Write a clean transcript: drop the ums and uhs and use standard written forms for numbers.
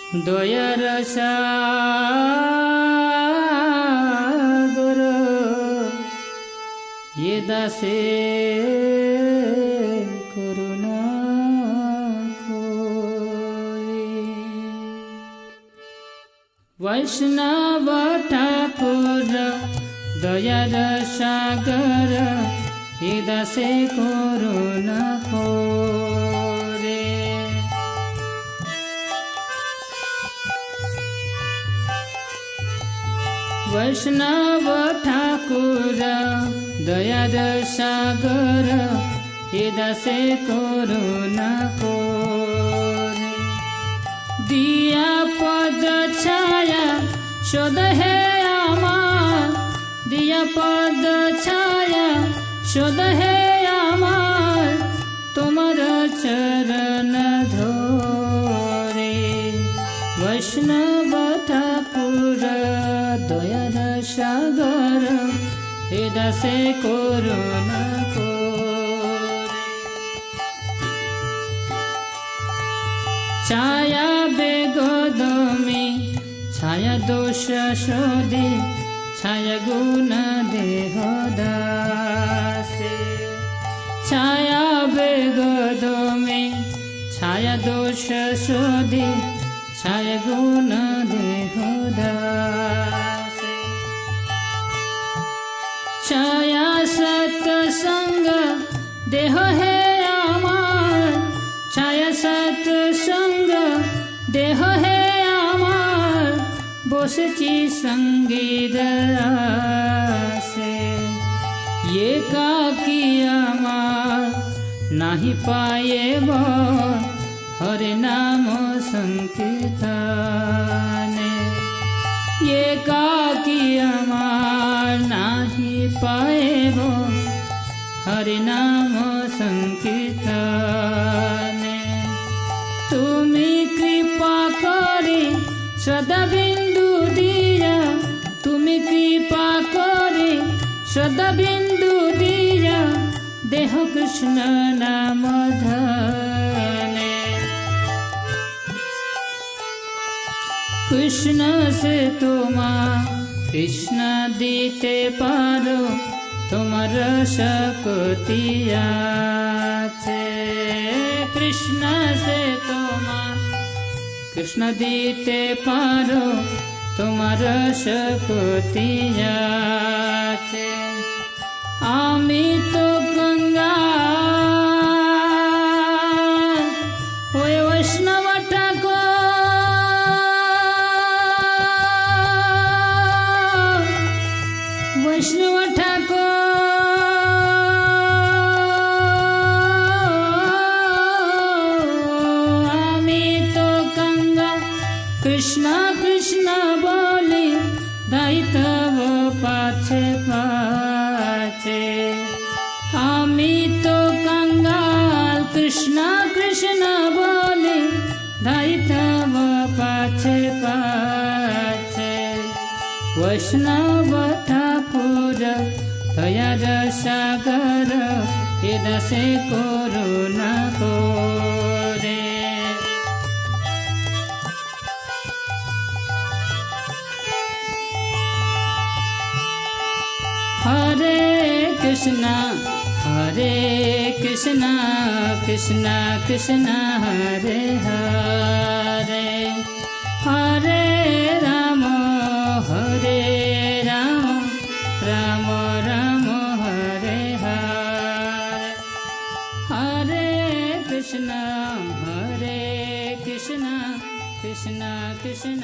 দয়ার সাগর এ দাসে করুণা করে। বৈষ্ণব ঠাকুর দয়ার সাগর এ দাসে করুণা করে। বৈষ্ণব ঠাকুর দয়ার সাগর এ দাসে করুণা করে। দিয়া পদ ছায়া শোধ হে আমার, দিয়া পদ ছায়া শোধ হে আমার, তোমার চরণ ধরে। বৈষ্ণব ঠাকুর দয়ার সাগর এ দাসে করুণা করে। ছায়া বেগদমে ছায়া দোষ শোধে, ছায়া গুণ দেহ দাসে। ছায়া বেগদমে ছায়া দোষ শোধে, ছায়া গুণ দেহ দাসে। ছায়া সৎসঙ্গ দেহ হে আমার, ছায়া সৎসঙ্গ দেহ হে আমার, বসেছি সঙ্গীর আশে। একাকী আমার নাহি পায়েব হরে নাম সংকীর্তনে। একাকী আমার নাহি পায়েব হরে নাম সংকীর্তনে। তুমি কৃপা করে সদা বিন্দু দিয়া, তুমি কৃপা করে সদা বিন্দু দিয়া, দেহ কৃষ্ণ নাম ধনে। কৃষ্ণ সে তোমার কৃষ্ণ দিতে পারো, তোমার শক্তি আছে। কৃষ্ণ সে তোমার কৃষ্ণ দিতে পারো, তোমার শক্তি আছে। আমি তো গঙ্গা ওই বৈষ্ণব ঠাকুর, বৈষ্ণব ঠাকুর আমি তো গঙ্গা কৃষ্ণ কৃষ্ণ বলি দায়িত্ব পাছে পাছে। আমি তো কাঙ্গাল কৃষ্ণ কৃষ্ণ বলি দায়িত্ব পাছে পাছে। বৈষ্ণব ঠাকুর দয়ার সাগর এ দাসে করুণা করে। হরে কৃষ্ণ হরে কৃষ্ণ কৃষ্ণ কৃষ্ণ হরে হরে, হরে রাম হরে রাম রাম রাম হরে হরে। হরে কৃষ্ণ কৃষ্ণ কৃষ্ণ কৃষ্ণ